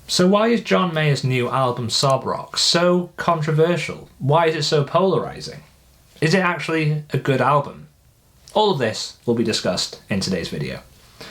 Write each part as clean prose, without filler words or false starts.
So why is John Mayer's new album Sob Rock so controversial? Why is it so polarizing? Is it actually a good album? All of this will be discussed in today's video.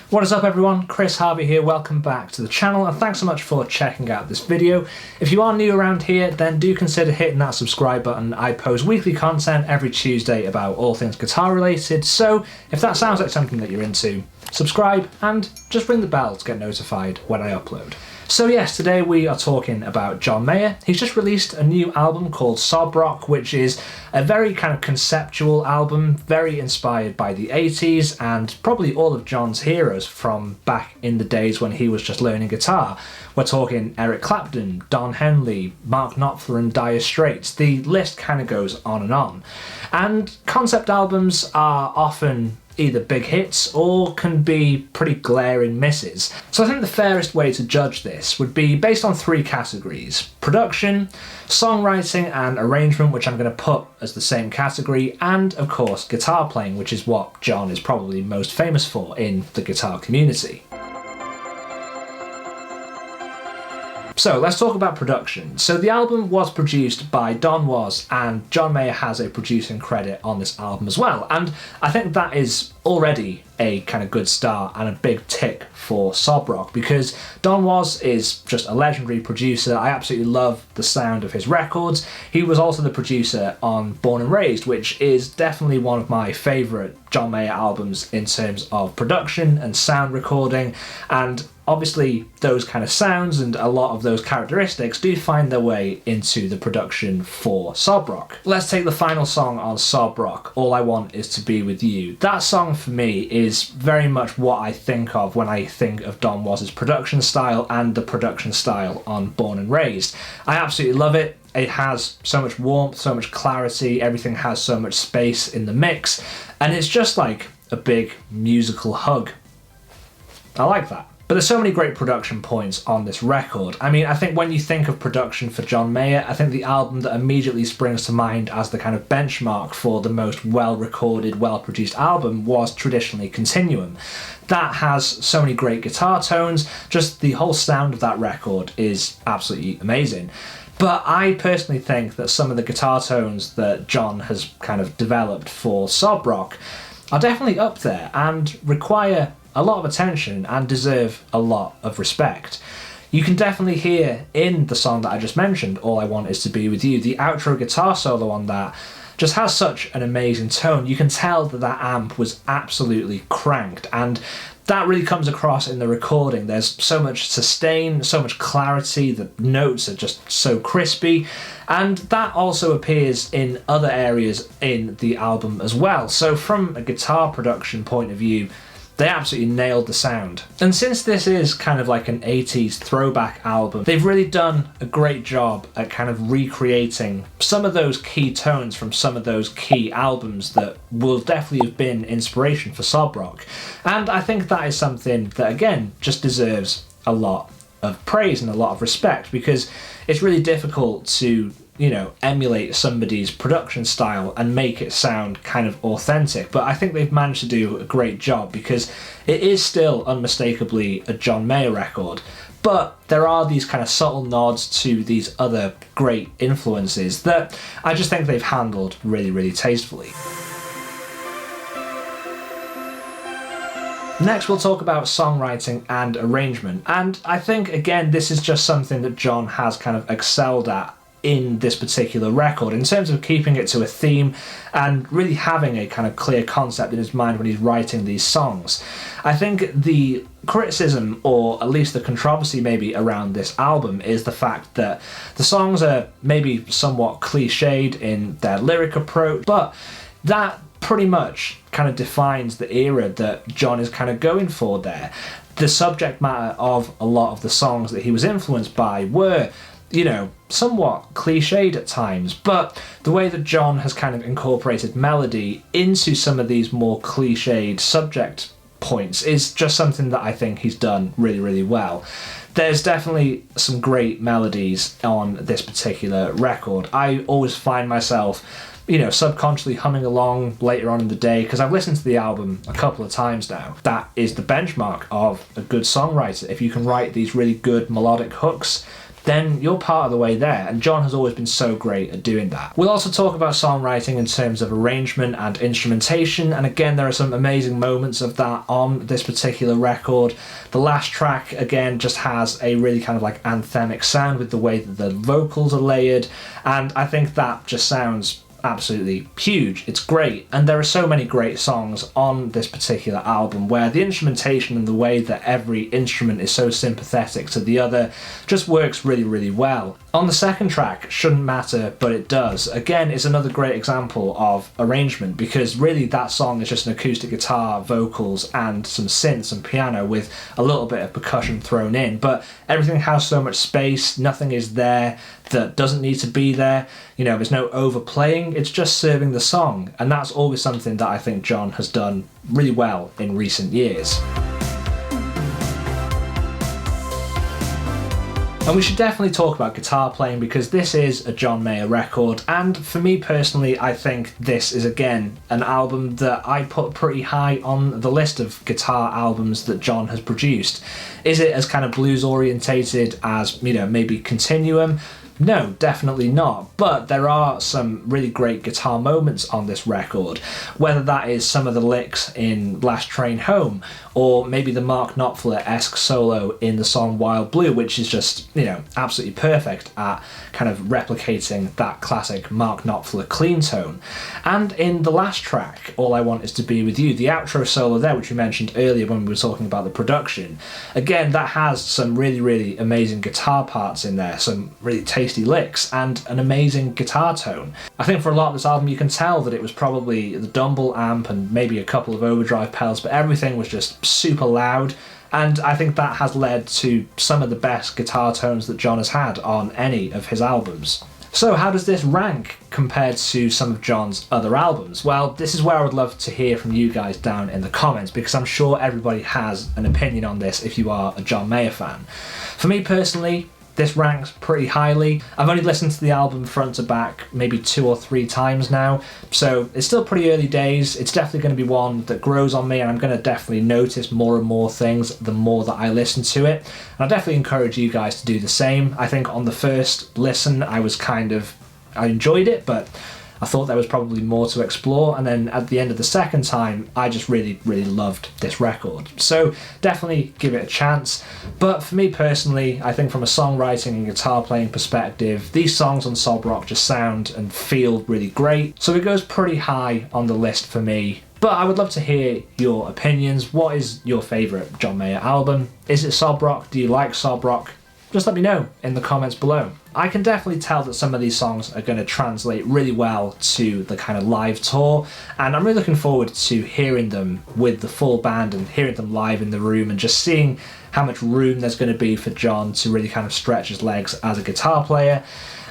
What is up everyone, Chris Harvey here, welcome back to the channel and thanks so much for checking out this video. If you are new around here then do consider hitting that subscribe button. I post weekly content every Tuesday about all things guitar related, so if that sounds like something that you're into, subscribe and just ring the bell to get notified when I upload. So yes, today we are talking about John Mayer. He's just released a new album called Sob Rock, which is a very kind of conceptual album, very inspired by the 80s and probably all of John's heroes from back in the days when he was just learning guitar. We're talking Eric Clapton, Don Henley, Mark Knopfler and Dire Straits. The list kind of goes on and on. And concept albums are often either big hits or can be pretty glaring misses. So I think the fairest way to judge this would be based on three categories: production, songwriting and arrangement, which I'm going to put as the same category, and of course guitar playing, which is what John is probably most famous for in the guitar community. So let's talk about production. So the album was produced by Don Was, and John Mayer has a producing credit on this album as well. And I think that is already a kind of good start and a big tick for Sob Rock, because Don Was is just a legendary producer. I absolutely love the sound of his records. He was also the producer on Born and Raised, which is definitely one of my favourite John Mayer albums in terms of production and sound recording, and obviously those kind of sounds and a lot of those characteristics do find their way into the production for Sob Rock. Let's take the final song on Sob Rock, All I Want Is To Be With You. That song for me is very much what I think of when I think of Don Was' production style and the production style on Born and Raised. I absolutely love it. It has so much warmth, so much clarity, everything has so much space in the mix, and it's just like a big musical hug. I like that. But there's so many great production points on this record. I mean, I think when you think of production for John Mayer, I think the album that immediately springs to mind as the kind of benchmark for the most well-recorded, well-produced album was traditionally Continuum. That has so many great guitar tones, just the whole sound of that record is absolutely amazing. But I personally think that some of the guitar tones that John has kind of developed for Sob Rock are definitely up there and require a lot of attention and deserve a lot of respect. You can definitely hear in the song that I just mentioned, All I Want Is To Be With You, the outro guitar solo on that just has such an amazing tone. You can tell that that amp was absolutely cranked, and that really comes across in the recording. There's so much sustain, so much clarity, the notes are just so crispy, and that also appears in other areas in the album as well. So from a guitar production point of view, they absolutely nailed the sound. And since this is kind of like an 80s throwback album, they've really done a great job at kind of recreating some of those key tones from some of those key albums that will definitely have been inspiration for Sob Rock. And I think that is something that, again, just deserves a lot of praise and a lot of respect, because it's really difficult to, you know, emulate somebody's production style and make it sound kind of authentic. But I think they've managed to do a great job, because it is still unmistakably a John Mayer record, but there are these kind of subtle nods to these other great influences that I just think they've handled really, really tastefully. Next we'll talk about songwriting and arrangement, and I think again this is just something that John has kind of excelled at in this particular record, in terms of keeping it to a theme and really having a kind of clear concept in his mind when he's writing these songs. I think the criticism, or at least the controversy maybe around this album, is the fact that the songs are maybe somewhat cliched in their lyric approach, but that pretty much kind of defines the era that John is kind of going for there. The subject matter of a lot of the songs that he was influenced by were, you know, somewhat cliched at times, but the way that John has kind of incorporated melody into some of these more cliched subject points is just something that I think he's done really, really well. There's definitely some great melodies on this particular record. I always find myself you know, subconsciously humming along later on in the day, because I've listened to the album a couple of times now. That is the benchmark of a good songwriter. If you can write these really good melodic hooks, then you're part of the way there, and John has always been so great at doing that. We'll also talk about songwriting in terms of arrangement and instrumentation, and again, there are some amazing moments of that on this particular record. The last track, again, just has a really kind of like anthemic sound with the way that the vocals are layered, and I think that just sounds absolutely huge. It's great, and there are so many great songs on this particular album where the instrumentation and the way that every instrument is so sympathetic to the other just works really, really well. On the second track, Shouldn't Matter But It Does, again, is another great example of arrangement, because really that song is just an acoustic guitar, vocals, and some synths and piano with a little bit of percussion thrown in, but everything has so much space, nothing is there that doesn't need to be there. You know, there's no overplaying, it's just serving the song, and that's always something that I think John has done really well in recent years. And we should definitely talk about guitar playing, because this is a John Mayer record, and for me personally, I think this is again an album that I put pretty high on the list of guitar albums that John has produced. Is it as kind of blues orientated as, you know, maybe Continuum? No, definitely not, but there are some really great guitar moments on this record, whether that is some of the licks in Last Train Home, or maybe the Mark Knopfler-esque solo in the song Wild Blue, which is just, you know, absolutely perfect at kind of replicating that classic Mark Knopfler clean tone. And in the last track, All I Want Is To Be With You, the outro solo there, which we mentioned earlier when we were talking about the production, again, that has some really, really amazing guitar parts in there, some really tasty licks, and an amazing guitar tone. I think for a lot of this album you can tell that it was probably the Dumble amp and maybe a couple of overdrive pedals, but everything was just super loud, and I think that has led to some of the best guitar tones that John has had on any of his albums. So how does this rank compared to some of John's other albums? Well, this is where I would love to hear from you guys down in the comments, because I'm sure everybody has an opinion on this if you are a John Mayer fan. For me personally, this ranks pretty highly. I've only listened to the album front to back maybe 2 or 3 times now, so it's still pretty early days. It's definitely going to be one that grows on me, and I'm going to definitely notice more and more things the more that I listen to it. And I definitely encourage you guys to do the same. I think on the first listen I enjoyed it, but I thought there was probably more to explore, and then at the end of the second time I just really, really loved this record. So definitely give it a chance. But for me personally, I think from a songwriting and guitar playing perspective, these songs on Sob Rock just sound and feel really great, so it goes pretty high on the list for me. But I would love to hear your opinions. What is your favourite John Mayer album? Is it Sob Rock? Do you like Sob Rock? Just let me know in the comments below. I can definitely tell that some of these songs are going to translate really well to the kind of live tour, and I'm really looking forward to hearing them with the full band and hearing them live in the room, and just seeing how much room there's going to be for John to really kind of stretch his legs as a guitar player.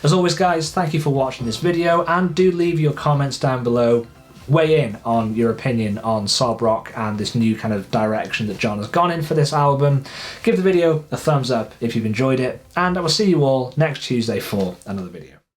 As always guys, thank you for watching this video, and do leave your comments down below. Weigh in on your opinion on Sob Rock and this new kind of direction that John has gone in for this album. Give the video a thumbs up if you've enjoyed it, and I will see you all next Tuesday for another video.